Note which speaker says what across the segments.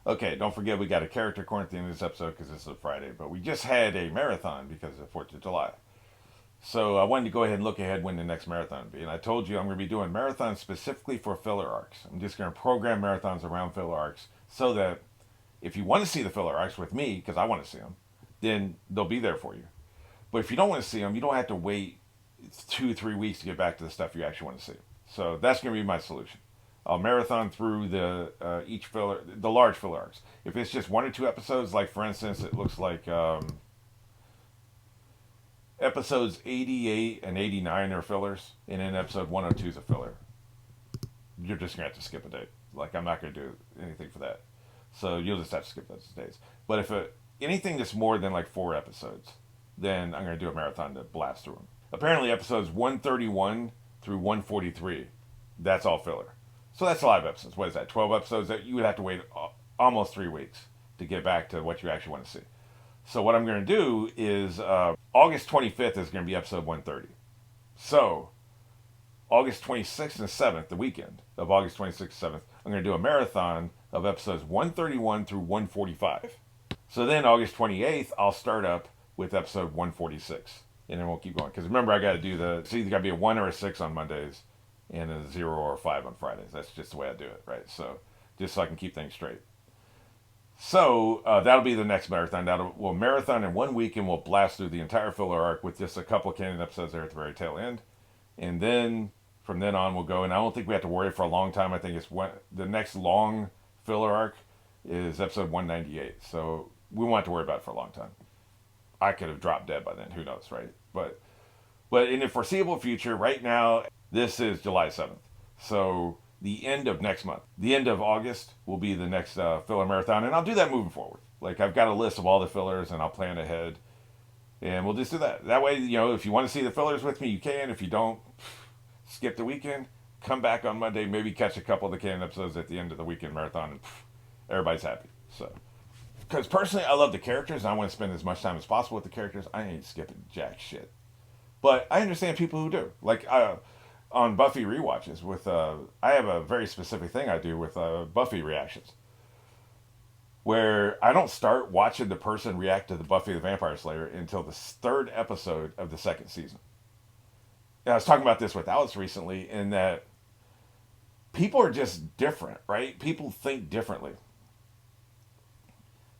Speaker 1: Okay, don't forget we got a character corner at the end of this episode because this is a Friday, but we just had a marathon because of 4th of July. So I wanted to go ahead and look ahead when the next marathon will be. And I told you I'm going to be doing marathons specifically for filler arcs. I'm just going to program marathons around filler arcs so that if you want to see the filler arcs with me, because I want to see them, then they'll be there for you. But if you don't want to see them, you don't have to wait 2, 3 weeks to get back to the stuff you actually want to see. So that's going to be my solution. I'll marathon through the each filler, the large filler arcs. If it's just 1 or 2 episodes, like for instance, it looks like episodes 88 and 89 are fillers, and then episode 102 is a filler. You're just gonna have to skip a day. Like I'm not gonna do anything for that, so you'll just have to skip those days. But if anything that's more than like 4 episodes, then I'm gonna do a marathon to blast through them. Apparently, episodes 131 through 143, that's all filler. So that's a lot of episodes. What is that? 12 episodes that you would have to wait almost 3 weeks to get back to what you actually want to see. So what I'm going to do is August 25th is going to be episode 130. So August 26th and 7th, the weekend of August 26th and 7th, I'm going to do a marathon of episodes 131 through 145. So then August 28th, I'll start up with episode 146. And then we'll keep going. Because remember, I got to do it's either got to be a 1 or a 6 on Mondays and a 0 or a 5 on Fridays. That's just the way I do it, right? So just so I can keep things straight. So that'll be the next marathon. We'll marathon in 1 week and we'll blast through the entire filler arc with just a couple of canon episodes there at the very tail end. And then from then on we'll go. And I don't think we have to worry for a long time. I think the next long filler arc is episode 198. So we won't have to worry about it for a long time. I could have dropped dead by then. Who knows, right? But in the foreseeable future, right now, this is July 7th. So the end of next month, the end of August will be the next filler marathon. And I'll do that moving forward. Like I've got a list of all the fillers and I'll plan ahead. And we'll just do that. That way, if you want to see the fillers with me, you can. If you don't, skip the weekend, come back on Monday, maybe catch a couple of the canon episodes at the end of the weekend marathon, and everybody's happy. So, because personally, I love the characters and I want to spend as much time as possible with the characters. I ain't skipping jack shit. But I understand people who do. Like on Buffy rewatches, I have a very specific thing I do with Buffy reactions, where I don't start watching the person react to the Buffy the Vampire Slayer until the 3rd episode of the 2nd season. And I was talking about this with Alice recently, in that people are just different, right? People think differently.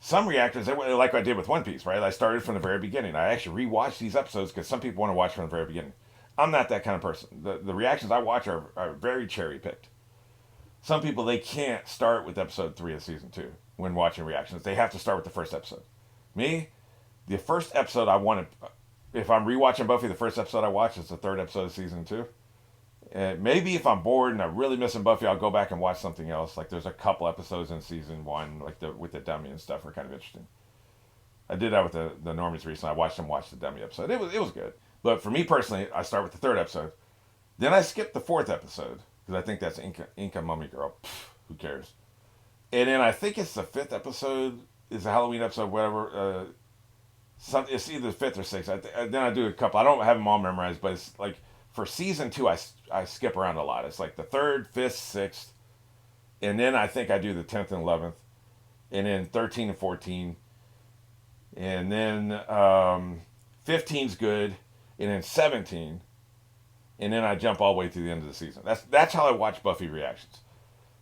Speaker 1: Some reactors, like I did with One Piece, right? I started from the very beginning. I actually rewatched these episodes because some people want to watch from the very beginning. I'm not that kind of person. The reactions I watch are very cherry picked. Some people, they can't start with episode 3 of season 2 when watching reactions. They have to start with the first episode. Me, the first episode I want to, if I'm rewatching Buffy, the first episode I watch is the 3rd episode of season 2. Maybe if I'm bored and I'm really missing Buffy, I'll go back and watch something else. Like there's a couple episodes in season 1, like with the dummy and stuff, are kind of interesting. I did that with the normies recently. I watched them watch the dummy episode. It was good. But for me personally, I start with the 3rd episode. Then I skip the 4th episode because I think that's Inca Mummy Girl. Pfft, who cares? And then I think it's the 5th episode. Is a Halloween episode, whatever. It's either the 5th or 6th. Then I do a couple. I don't have them all memorized, but it's like for season 2, I skip around a lot. It's like the 3rd, 5th, 6th, and then I think I do the 10th and 11th, and then 13 and 14, and then 15's good, and then 17, and then I jump all the way to the end of the season. That's how I watch Buffy reactions.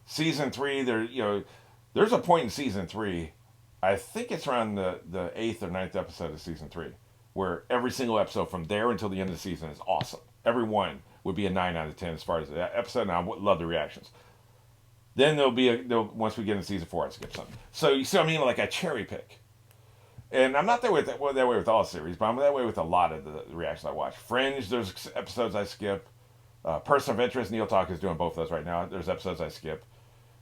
Speaker 1: Season 3, there's a point in season 3, I think it's around the 8th or 9th episode of season 3, where every single episode from there until the end of the season is awesome. Every one would be a 9 out of 10 as far as the episode, and I love the reactions. Then once we get into season 4, I skip something. So you see what I mean? Like I cherry pick. And I'm not that way with all series, but I'm that way with a lot of the reactions I watch. Fringe, there's episodes I skip. Person of Interest, Neil Talk is doing both of those right now. There's episodes I skip.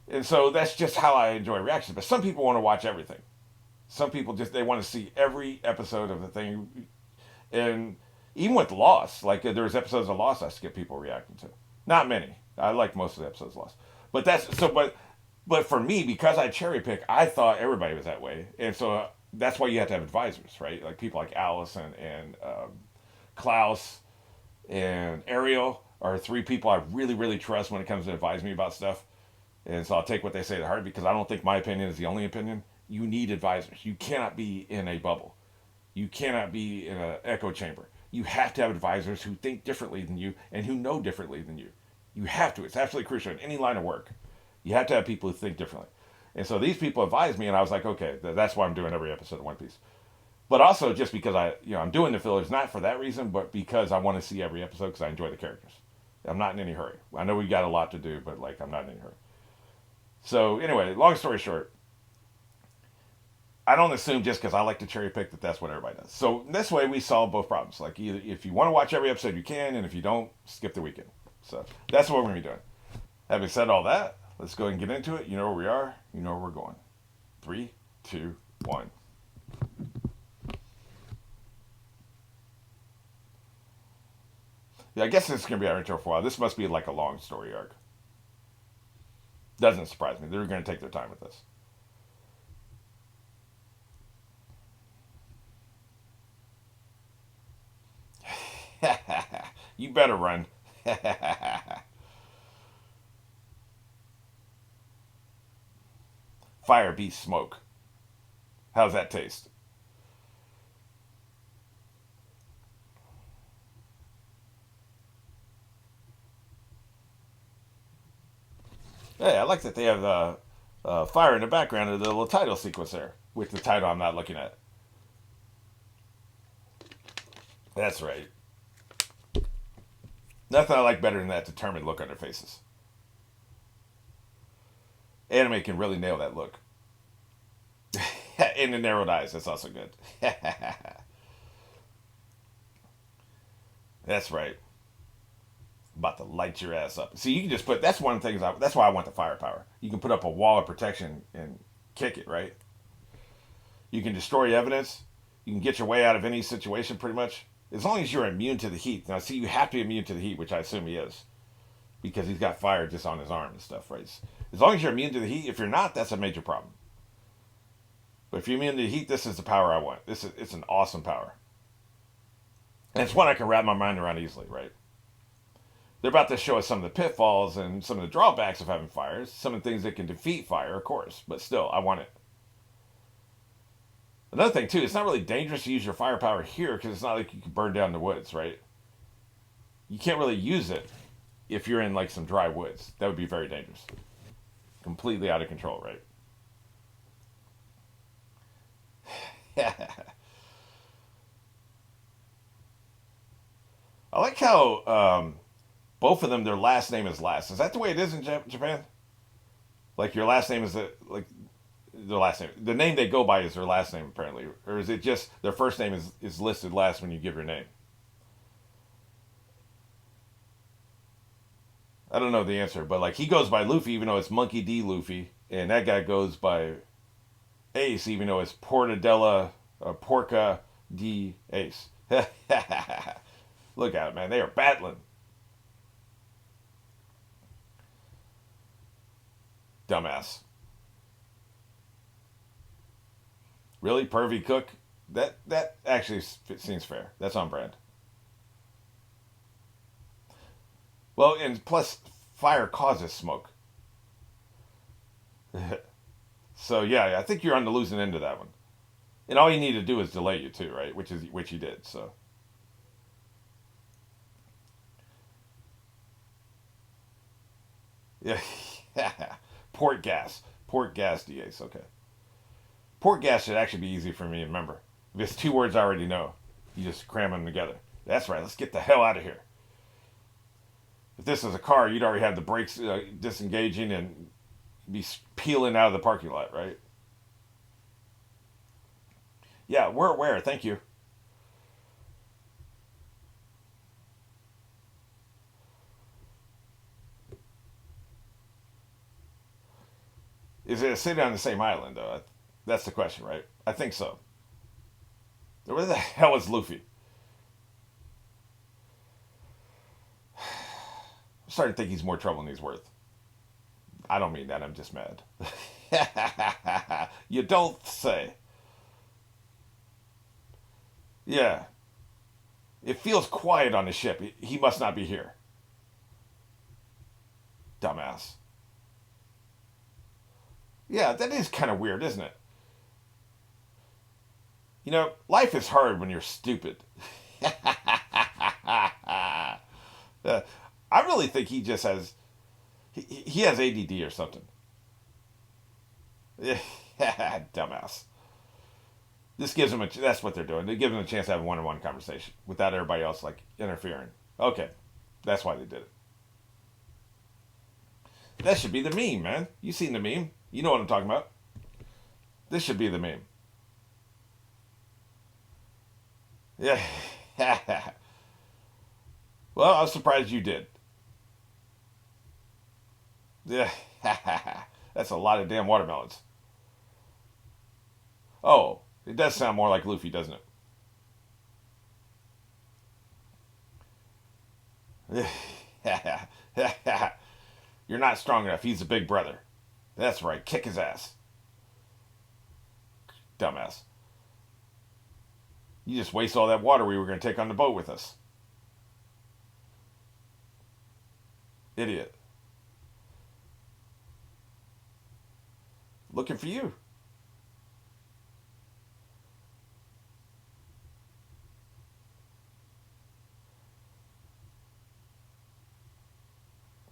Speaker 1: And so that's just how I enjoy reactions. But some people want to watch everything. Some people they want to see every episode of the thing. And even with Lost, like there's episodes of Lost I skip people reacting to. Not many. I like most of the episodes of Lost. But for me, because I cherry pick, I thought everybody was that way. And so that's why you have to have advisors, right? Like people like Alice and Klaus and Ariel are 3 people I really, really trust when it comes to advise me about stuff. And so I'll take what they say to heart because I don't think my opinion is the only opinion. You need advisors. You cannot be in a bubble. You cannot be in an echo chamber. You have to have advisors who think differently than you and who know differently than you. You have to. It's absolutely crucial in any line of work. You have to have people who think differently. And so these people advised me, and I was like, okay, that's why I'm doing every episode of One Piece. But also just because I'm doing the fillers not for that reason, but because I want to see every episode because I enjoy the characters. I'm not in any hurry. I know we got a lot to do, but like I'm not in any hurry. So anyway, long story short, I don't assume just because I like to cherry pick that that's what everybody does. So this way we solve both problems. Like either if you want to watch every episode, you can, and if you don't, skip the weekend. So that's what we're gonna be doing. Having said all that, let's go ahead and get into it. You know where we are. You know where we're going. 3, 2, 1. Yeah, I guess this is gonna be our intro for a while. This must be like a long story arc. Doesn't surprise me. They're gonna take their time with this. You better run. Fire beats smoke. How's that taste? Hey, I like that they have fire in the background of the little title sequence there, with the title I'm not looking at. That's right. Nothing I like better than that determined look on their faces. Anime can really nail that look. And the narrowed eyes, that's also good. That's right. About to light your ass up. See, you can just put. That's one of the things. That's why I want the firepower. You can put up a wall of protection and kick it. Right. You can destroy evidence. You can get your way out of any situation, pretty much, as long as you're immune to the heat. Now, see, you have to be immune to the heat, which I assume he is, because he's got fire just on his arm and stuff. Right. As long as you're immune to the heat. If you're not, that's a major problem. But if you're immune to the heat, this is the power I want. It's an awesome power, and it's one I can wrap my mind around easily. Right. They're about to show us some of the pitfalls and some of the drawbacks of having fires, some of the things that can defeat fire, of course, but still, I want it. Another thing, too, it's not really dangerous to use your firepower here because it's not like you can burn down the woods, right? You can't really use it if you're in like some dry woods. That would be very dangerous. Completely out of control, right? I like how both of them, their last name is last. Is that the way it is in Japan? Like your last name is like their last name. The name they go by is their last name apparently, or is it just their first name is listed last when you give your name? I don't know the answer, but like he goes by Luffy even though it's Monkey D. Luffy, and that guy goes by Ace even though it's Porca D. Ace. Look at it, man. They are battling. Dumbass. Really, pervy cook? That actually seems fair. That's on brand. Well, and plus, fire causes smoke. So yeah, I think you're on the losing end of that one. And all you need to do is delay you too, right? Which you did. So yeah, port gas, DAs. Okay, port gas should actually be easy for me to remember. If it's two words I already know, you just cram them together. That's right. Let's get the hell out of here. If this is a car, you'd already have the brakes disengaging and be peeling out of the parking lot, right? Yeah, we're aware. Thank you. Is it a city on the same island, though? That's the question, right? I think so. Where the hell is Luffy? I'm starting to think he's more trouble than he's worth. I don't mean that. I'm just mad. You don't say. Yeah. It feels quiet on the ship. He must not be here. Dumbass. Yeah, that is kind of weird, isn't it? You know, life is hard when you're stupid. Uh, I really think he just has he has ADD or something. Dumbass. This gives him a that's what they're doing. They give him a chance to have a one-on-one conversation without everybody else like interfering. Okay, that's why they did it. That should be the meme, man. You seen the meme? You know what I'm talking about. This should be the meme. Yeah. Well, I was surprised you did. Yeah. That's a lot of damn watermelons. Oh, it does sound more like Luffy, doesn't it? You're not strong enough. He's a big brother. That's right. Kick his ass. Dumbass. You just waste all that water we were going to take on the boat with us. Idiot. Looking for you.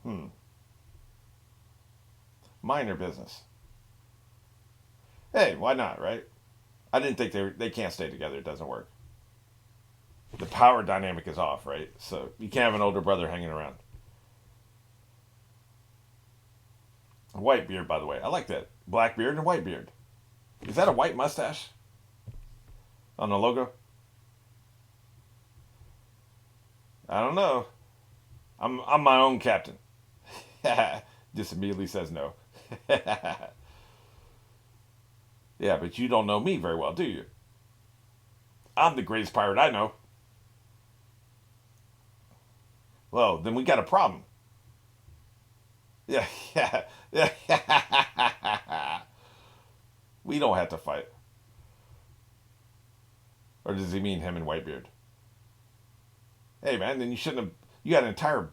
Speaker 1: Hmm. Minor business. Hey, why not, right? I didn't think they can't stay together. It doesn't work. The power dynamic is off, right? So you can't have an older brother hanging around. A white beard, by the way. I like that. Black beard and white beard. Is that a white mustache on the logo? I don't know. I'm my own captain. Just immediately says no. Yeah, but you don't know me very well, do you? I'm the greatest pirate I know. Well, then we got a problem. Yeah, yeah, yeah. We don't have to fight. Or does he mean him and Whitebeard? Hey, man, then you shouldn't have. You had an entire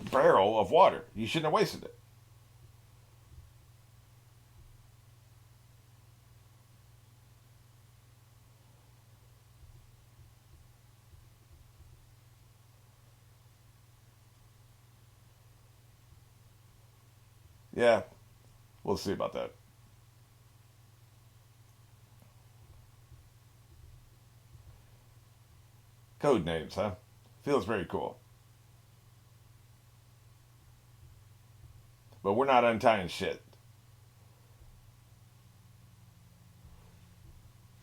Speaker 1: barrel of water. You shouldn't have wasted it. Yeah, we'll see about that. Code names, huh? Feels very cool. But we're not untying shit.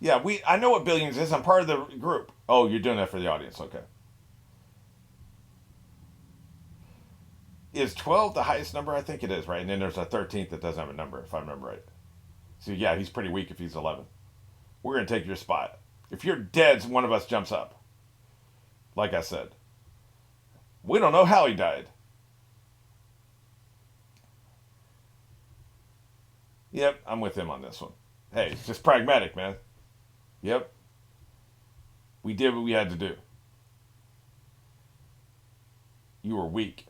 Speaker 1: Yeah, we. I know what billions is. I'm part of the group. Oh, you're doing that for the audience. Okay. Is 12 the highest number? I think it is, right? And then there's a 13th that doesn't have a number, if I remember right. So yeah, he's pretty weak if he's 11. We're gonna take your spot. If you're dead, one of us jumps up. Like I said, we don't know how he died. Yep, I'm with him on this one. Hey, it's just pragmatic, man. Yep, we did what we had to do. You were weak.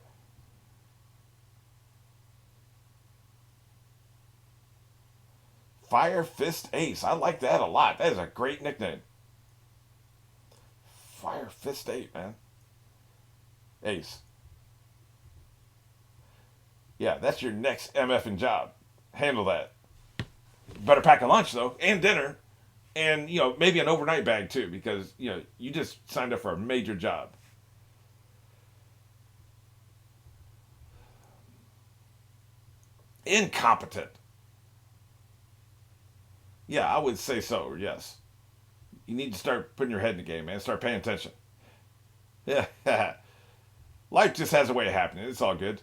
Speaker 1: Fire Fist Ace. I like that a lot. That is a great nickname. Fire Fist Ace, man. Ace. Yeah, that's your next MFing job. Handle that. Better pack a lunch though, and dinner, and maybe an overnight bag too, because you just signed up for a major job. Incompetent. Yeah, I would say so. Yes, you need to start putting your head in the game, man. Start paying attention. Yeah, life just has a way of happening. It's all good.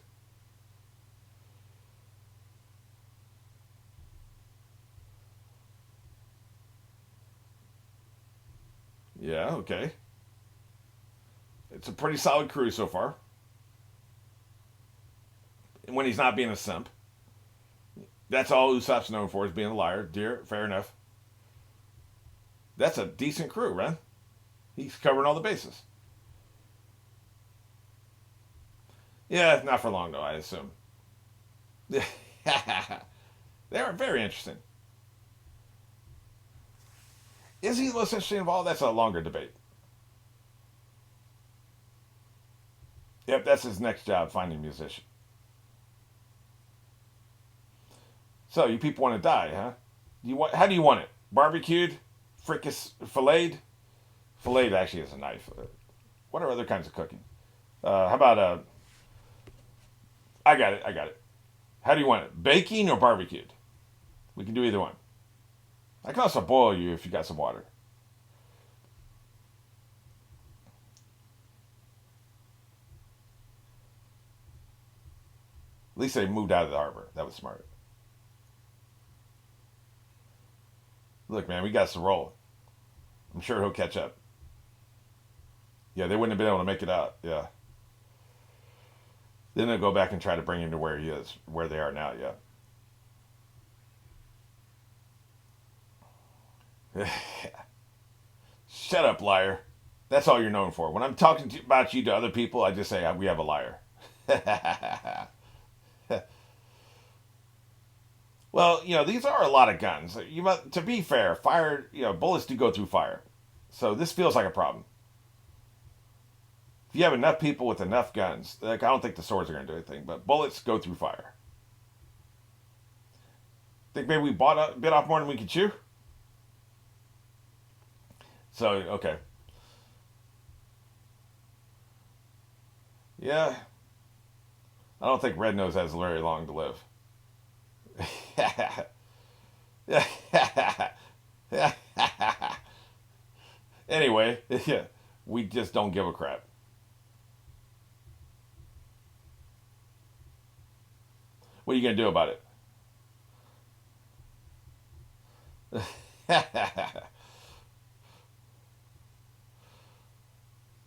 Speaker 1: Yeah, okay. It's a pretty solid crew so far. When he's not being a simp. That's all Usopp's known for is being a liar. Dear, fair enough. That's a decent crew, right? He's covering all the bases. Yeah, not for long though, I assume. They are very interesting. Is he the most interesting of all? That's a longer debate. Yep, that's his next job, finding a musician. So you people want to die, huh? You want? How do you want it? Barbecued, filleted. Filleted actually is a knife. What are other kinds of cooking? How about I got it. I got it. How do you want it? Baking or barbecued? We can do either one. I can also boil you if you got some water. At least they moved out of the harbor. That was smart. Look, man, we got to roll. I'm sure he'll catch up. Yeah, they wouldn't have been able to make it out. Yeah. Then they'll go back and try to bring him to where he is, where they are now. Yeah. Shut up, liar. That's all you're known for. When I'm talking about you to other people, I just say we have a liar. Well, these are a lot of guns. To be fair, fire, bullets do go through fire. So this feels like a problem. If you have enough people with enough guns, like I don't think the swords are going to do anything, but bullets go through fire. Think maybe we bit off more than we could chew? So, okay. Yeah. I don't think Red Nose has very long to live. Anyway, we just don't give a crap. What are you going to do about it?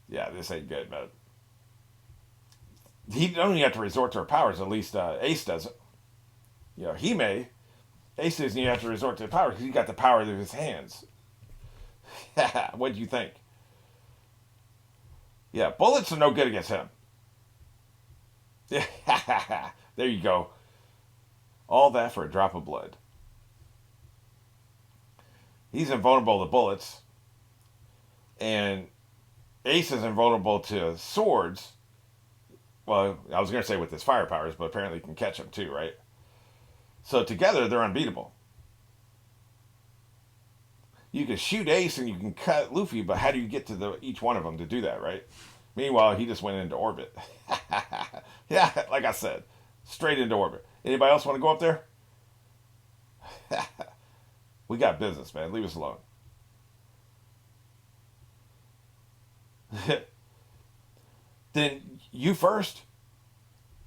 Speaker 1: Yeah, this ain't good, man. He don't even have to resort to her powers. At least Ace doesn't. He may. Ace doesn't even have to resort to the power because he got the power of his hands. What do you think? Yeah, bullets are no good against him. There you go. All that for a drop of blood. He's invulnerable to bullets, and Ace is invulnerable to swords. Well, I was going to say with his fire powers, but apparently he can catch them too, right? So together, they're unbeatable. You can shoot Ace and you can cut Luffy, but how do you get to each one of them to do that, right? Meanwhile, he just went into orbit. Yeah, like I said, straight into orbit. Anybody else want to go up there? We got business, man. Leave us alone. Then you first.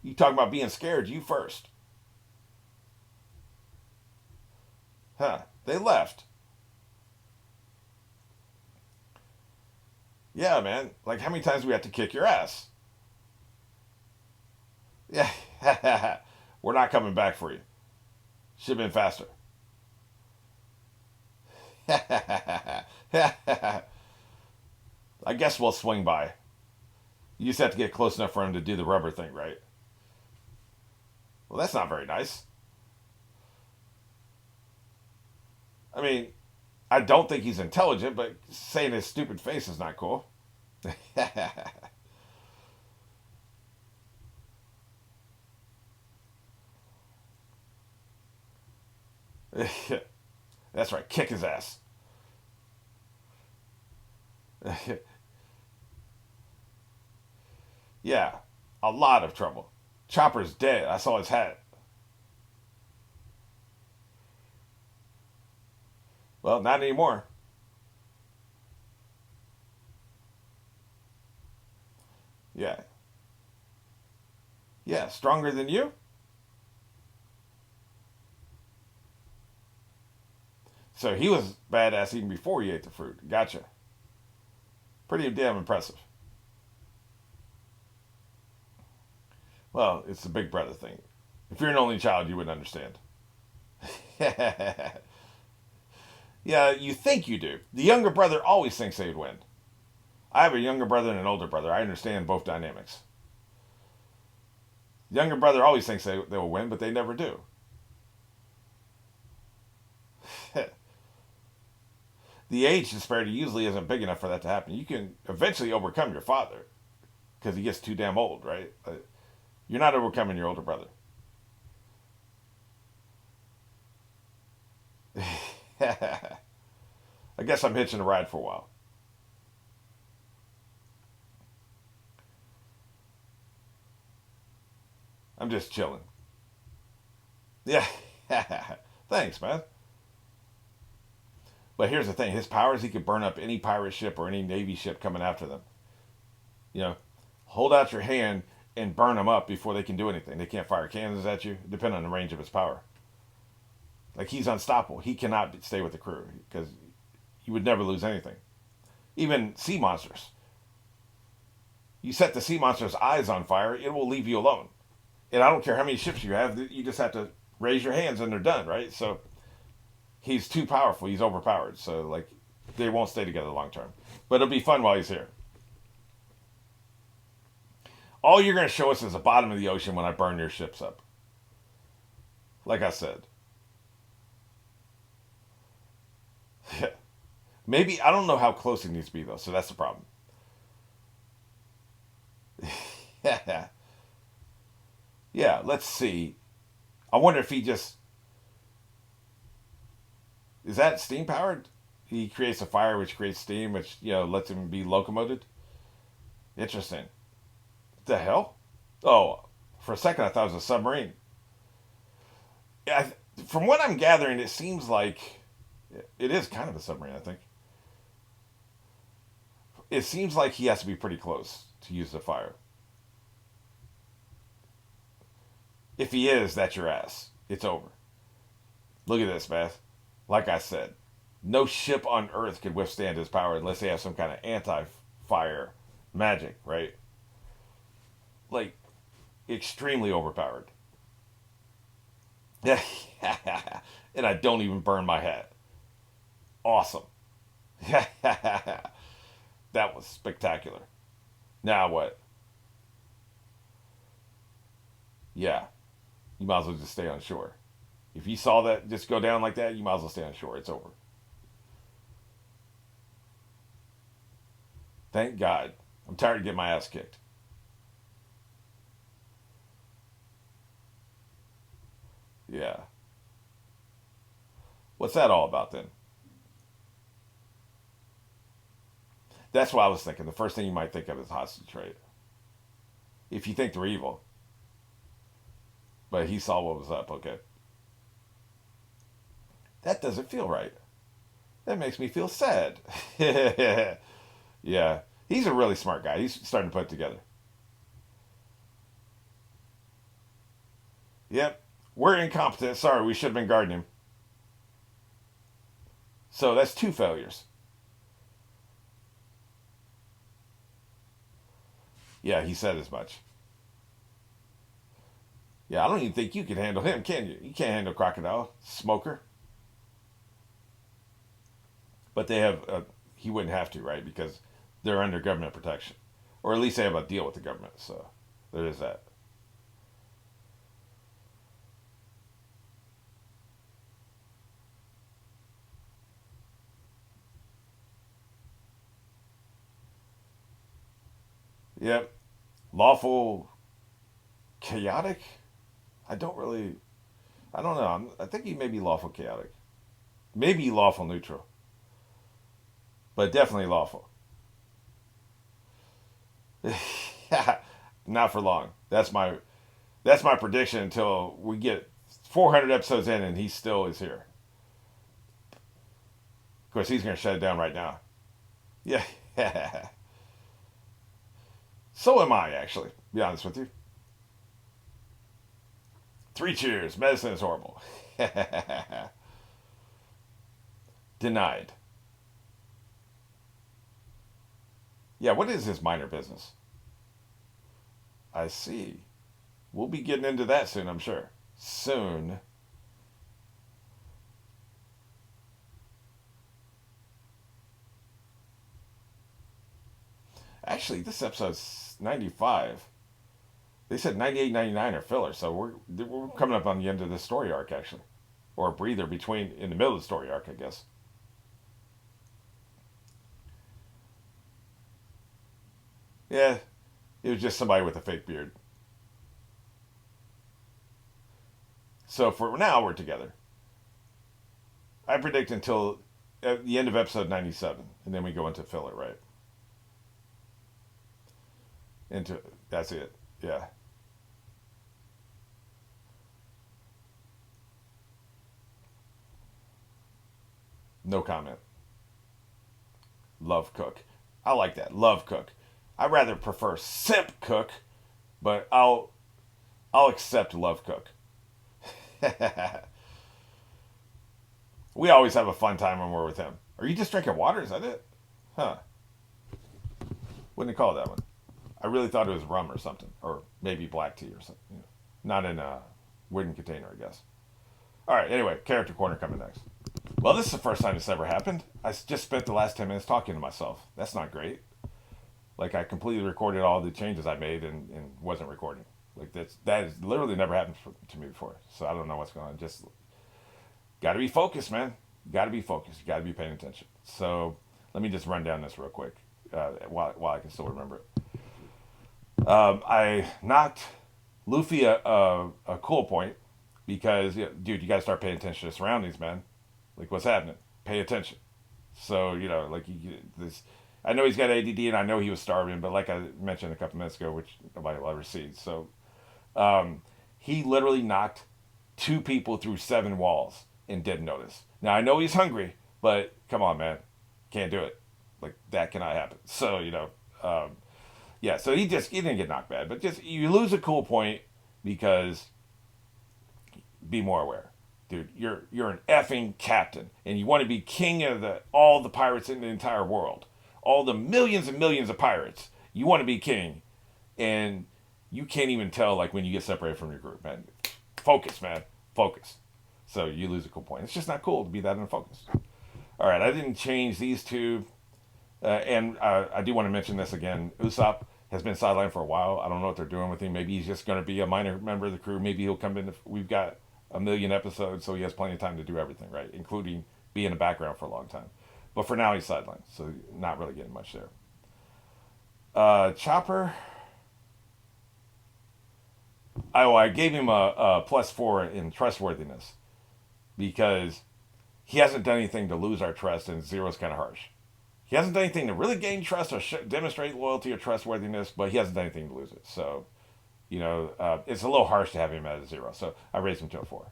Speaker 1: You talk about being scared. You first. Huh? They left. Yeah, man. Like how many times do we have to kick your ass? Yeah. We're not coming back for you. Should have been faster. I guess we'll swing by. You just have to get close enough for him to do the rubber thing, right? Well, that's not very nice. I mean, I don't think he's intelligent, but saying his stupid face is not cool. That's right, kick his ass. Yeah, a lot of trouble. Chopper's dead. I saw his hat. Well, not anymore. Yeah. Yeah, stronger than you? So he was badass even before he ate the fruit. Gotcha. Pretty damn impressive. Well, it's the big brother thing. If you're an only child, you wouldn't understand. Yeah, you think you do. The younger brother always thinks they would win. I have a younger brother and an older brother. I understand both dynamics. The younger brother always thinks they will win, but they never do. The age disparity usually isn't big enough for that to happen. You can eventually overcome your father because he gets too damn old, right? You're not overcoming your older brother. I guess I'm hitching a ride for a while. I'm just chilling. Yeah. Thanks, man. But here's the thing: his powers, he could burn up any pirate ship or any navy ship coming after them. You know, hold out your hand and burn them up before they can do anything. They can't fire cannons at you, depending on the range of his power. Like he's unstoppable. He cannot stay with the crew because you would never lose anything. Even sea monsters. You set the sea monster's eyes on fire, it will leave you alone. And I don't care how many ships you have, you just have to raise your hands and they're done, right? So he's too powerful. He's overpowered. So like they won't stay together long term. But it'll be fun while he's here. All you're going to show us is the bottom of the ocean when I burn your ships up. Like I said. Maybe, I don't know how close it needs to be though, so that's the problem. Yeah, let's see. I wonder if he just. Is that steam powered? He creates a fire which creates steam, which, lets him be locomoted? Interesting. What the hell? Oh, for a second I thought it was a submarine. Yeah, from what I'm gathering, it seems like it is kind of a submarine, I think. It seems like he has to be pretty close to use the fire. If he is, that's your ass. It's over. Look at this, man. Like I said, no ship on Earth could withstand his power unless they have some kind of anti-fire magic, right? Like, extremely overpowered. And I don't even burn my hat. Awesome. That was spectacular. Now what? Yeah, you might as well just stay on shore. If you saw that just go down like that, you might as well stay on shore. It's over. Thank God. I'm tired of getting my ass kicked. Yeah. What's that all about then? That's what I was thinking. The first thing you might think of is hostage, right? If you think they're evil. But he saw what was up, okay. That doesn't feel right. That makes me feel sad. Yeah. He's a really smart guy. He's starting to put it together. Yep. We're incompetent. Sorry, we should have been guarding him. So that's two failures. Yeah, he said as much. Yeah, I don't even think you can handle him, can you? You can't handle Crocodile. Smoker. But they have, he wouldn't have to, right? Because they're under government protection. Or at least they have a deal with the government. So there is that. Yep. Lawful chaotic? I don't really. I don't know. I think he may be lawful chaotic. Maybe lawful neutral. But definitely lawful. Not for long. That's my prediction until we get 400 episodes in and he still is here. Of course, he's going to shut it down right now. Yeah. So am I, actually. To be honest with you. Three cheers. Medicine is horrible. Denied. Yeah, what is his minor business? I see. We'll be getting into that soon, I'm sure. Soon. Actually, this episode's 95. They said 98, 99 are filler, so we're coming up on the end of the story arc, actually. or a breather between in the middle of the story arc, I guess. Yeah, it was just somebody with a fake beard. So for now, we're together. I predict until at the end of episode 97, and then we go into filler, right? Into that's it. Yeah, no comment. Love Cook. I like that. Love Cook. I rather prefer Simp Cook, but I'll accept Love Cook. We always have a fun time when we're with him. Are you just drinking water? Is that it? Huh. Wouldn't you call it that one? I really thought it was rum or something, or maybe black tea or something. You know, not in a wooden container, I guess. All right. Anyway, character corner coming next. Well, this is the first time this ever happened. I just spent the last 10 minutes talking to myself. That's not great. Like I completely recorded all the changes I made and wasn't recording. Like that has literally never happened to me before. So I don't know what's going on. Just got to be focused, man. Got to be focused. You got to be paying attention. So let me just run down this real quick while I can still remember it. I knocked Luffy a cool point because, dude, you got to start paying attention to surroundings, man. Like, what's happening? Pay attention. So, like, this. I know he's got ADD and I know he was starving, but like I mentioned a couple minutes ago, which nobody will ever see. So, he literally knocked two people through seven walls and didn't notice. Now, I know he's hungry, but come on, man. Can't do it. Like, that cannot happen. So, yeah, so he didn't get knocked bad, but just you lose a cool point because be more aware, dude. You're an effing captain, and you want to be king of all the pirates in the entire world, all the millions and millions of pirates. You want to be king, and you can't even tell like when you get separated from your group, man. Focus, man, focus. So you lose a cool point. It's just not cool to be that unfocused. All right, I didn't change these two. And I do want to mention this again. Usopp has been sidelined for a while. I don't know what they're doing with him. Maybe he's just going to be a minor member of the crew. Maybe he'll come in. We've got a million episodes, so he has plenty of time to do everything, right? Including be in the background for a long time. But for now, he's sidelined, so not really getting much there. Chopper. I gave him a +4 in trustworthiness because he hasn't done anything to lose our trust, and zero's kind of harsh. He hasn't done anything to really gain trust or demonstrate loyalty or trustworthiness, but he hasn't done anything to lose it. So, it's a little harsh to have him at a 0. So I raised him to a 4.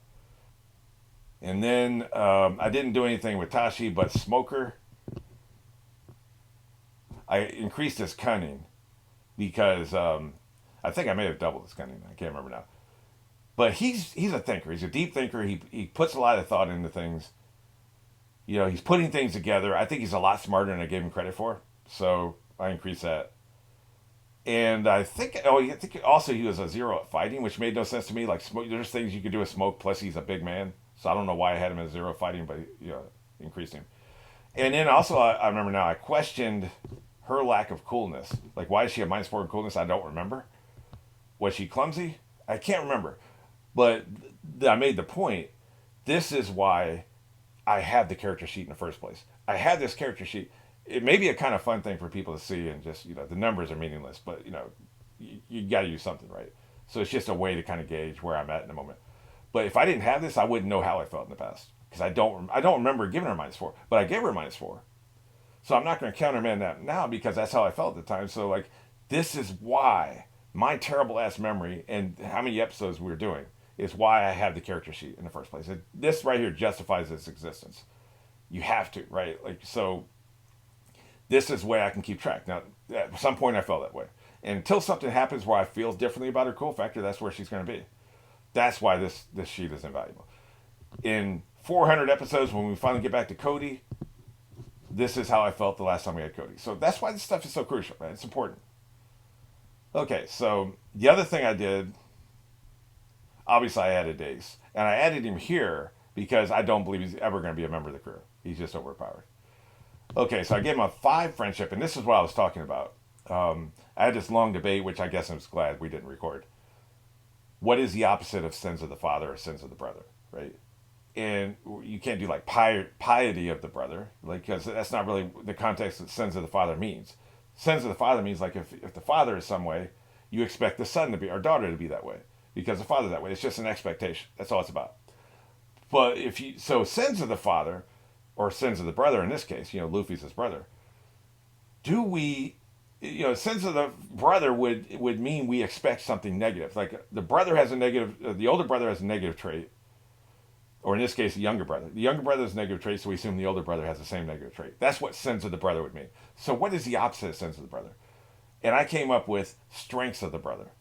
Speaker 1: And then I didn't do anything with Tashi, but Smoker, I increased his cunning because I think I may have doubled his cunning. I can't remember now. But he's a thinker. He's a deep thinker. He puts a lot of thought into things. He's putting things together. I think he's a lot smarter than I gave him credit for. So I increased that. And I think also he was a 0 at fighting, which made no sense to me. Like, Smoke, there's things you could do with Smoke, plus he's a big man. So I don't know why I had him at 0 at fighting, but, increased him. And then also, I remember now, I questioned her lack of coolness. Like, why is she a -4 in coolness? I don't remember. Was she clumsy? I can't remember. But I made the point. This is why I had the character sheet in the first place. I had this character sheet. It may be a kind of fun thing for people to see, and just, the numbers are meaningless, but, you got to use something, right? So it's just a way to kind of gauge where I'm at in a moment. But if I didn't have this, I wouldn't know how I felt in the past. Because I don't remember giving her -4, but I gave her a -4. So I'm not going to countermand that now because that's how I felt at the time. So, like, this is why my terrible ass memory and how many episodes we were doing is why I have the character sheet in the first place. This right here justifies its existence. You have to, right? Like, so this is the way I can keep track. Now, at some point I felt that way. And until something happens where I feel differently about her cool factor, that's where she's going to be. That's why this sheet is invaluable. In 400 episodes, when we finally get back to Cody, this is how I felt the last time we had Cody. So that's why this stuff is so crucial, man. It's important. Okay, so the other thing I did, obviously I added Dace. And I added him here because I don't believe he's ever going to be a member of the crew. He's just overpowered. Okay, so I gave him a 5 friendship, and this is what I was talking about. I had this long debate, which I guess I'm glad we didn't record. What is the opposite of sins of the father or sins of the brother, right? And you can't do like piety of the brother, like, because that's not really the context that sins of the father means. Sins of the father means like if the father is some way, you expect the son to be or daughter to be that way because the father's that way. It's just an expectation. That's all it's about. But if you so sins of the father or sins of the brother in this case, Luffy's his brother. Do we, sins of the brother would mean we expect something negative. Like the brother has a negative, the older brother has a negative trait, or in this case, the younger brother. The younger brother has a negative trait, so we assume the older brother has the same negative trait. That's what sins of the brother would mean. So what is the opposite of sins of the brother? And I came up with strengths of the brother.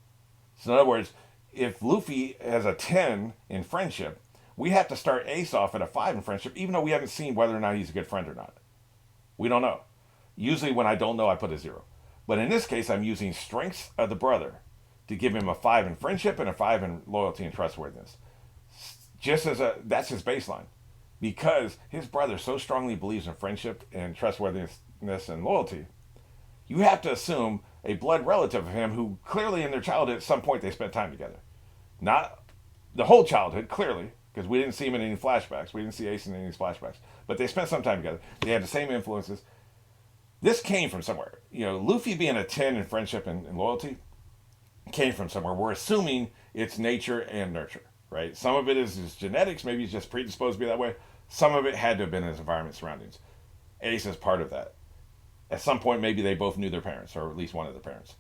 Speaker 1: So in other words, if Luffy has a 10 in friendship, we have to start Ace off at a 5 in friendship, even though we haven't seen whether or not he's a good friend or not. We don't know. Usually when I don't know, I put a 0. But in this case, I'm using strengths of the brother to give him a 5 in friendship and a 5 in loyalty and trustworthiness. That's his baseline. Because his brother so strongly believes in friendship and trustworthiness and loyalty, you have to assume a blood relative of him who clearly in their childhood at some point they spent time together. Not the whole childhood, clearly, because we didn't see him in any flashbacks. We didn't see Ace in any flashbacks. But they spent some time together. They had the same influences. This came from somewhere. Luffy being a 10 in friendship and loyalty came from somewhere. We're assuming it's nature and nurture, right? Some of it is his genetics. Maybe he's just predisposed to be that way. Some of it had to have been his environment surroundings. Ace is part of that. At some point, maybe they both knew their parents, or at least one of their parents.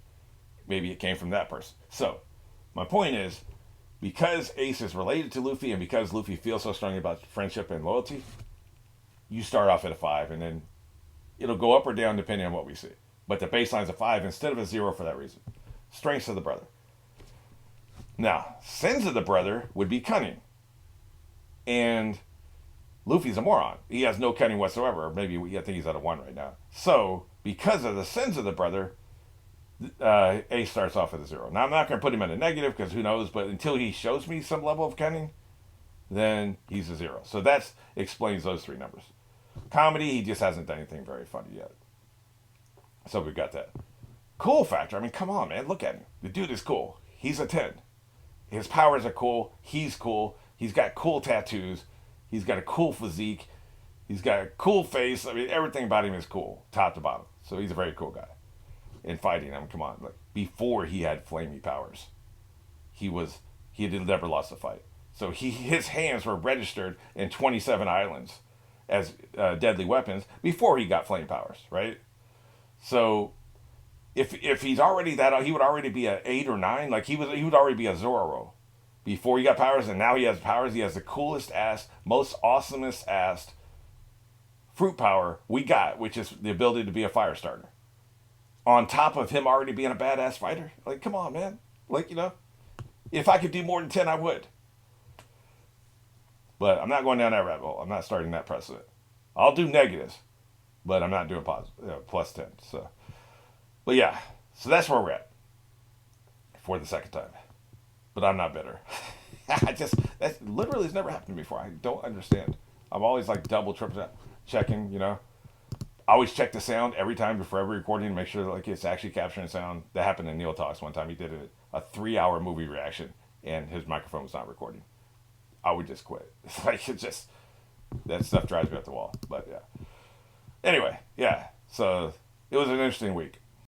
Speaker 1: Maybe it came from that person. So, my point is, because Ace is related to Luffy, and because Luffy feels so strongly about friendship and loyalty, you start off at a 5, and then it'll go up or down depending on what we see. But the baseline's a 5 instead of a 0 for that reason. Strengths of the brother. Now, sins of the brother would be cunning. And Luffy's a moron. He has no cunning whatsoever. Or maybe I think he's at a 1 right now. So, because of the sins of the brother, Ace starts off with a 0. Now, I'm not going to put him at a negative because who knows, but until he shows me some level of cunning, then he's a 0. So that explains those 3 numbers. Comedy, he just hasn't done anything very funny yet. So we've got that. Cool factor. I mean, come on, man. Look at him. The dude is cool. He's a 10. His powers are cool. He's cool. He's got cool tattoos. He's got a cool physique. He's got a cool face. I mean, everything about him is cool, top to bottom. So he's a very cool guy. In fighting, I mean, come on. Like, before he had flamey powers, he had never lost a fight. So his hands were registered in 27 islands as deadly weapons before he got flame powers, right? So if he's already that, he would already be an 8 or 9. Like he would already be a Zoro before he got powers, and now he has powers. He has the coolest ass, most awesomest ass fruit power we got, which is the ability to be a fire starter. On top of him already being a badass fighter, like come on, man. Like if I could do more than 10, I would. But I'm not going down that rabbit hole. I'm not starting that precedent. I'll do negatives, but I'm not doing positive, plus 10. So, but yeah, so that's where we're at for the second time. But I'm not bitter. That literally has never happened to me before. I don't understand. I'm always like double, triple checking. I always check the sound every time before every recording to make sure that like it's actually capturing sound. That happened in Neil Talks one time. He did a 3-hour movie reaction, and his microphone was not recording. I would just quit. It's like that stuff drives me up the wall. But yeah. Anyway, yeah. So it was an interesting week.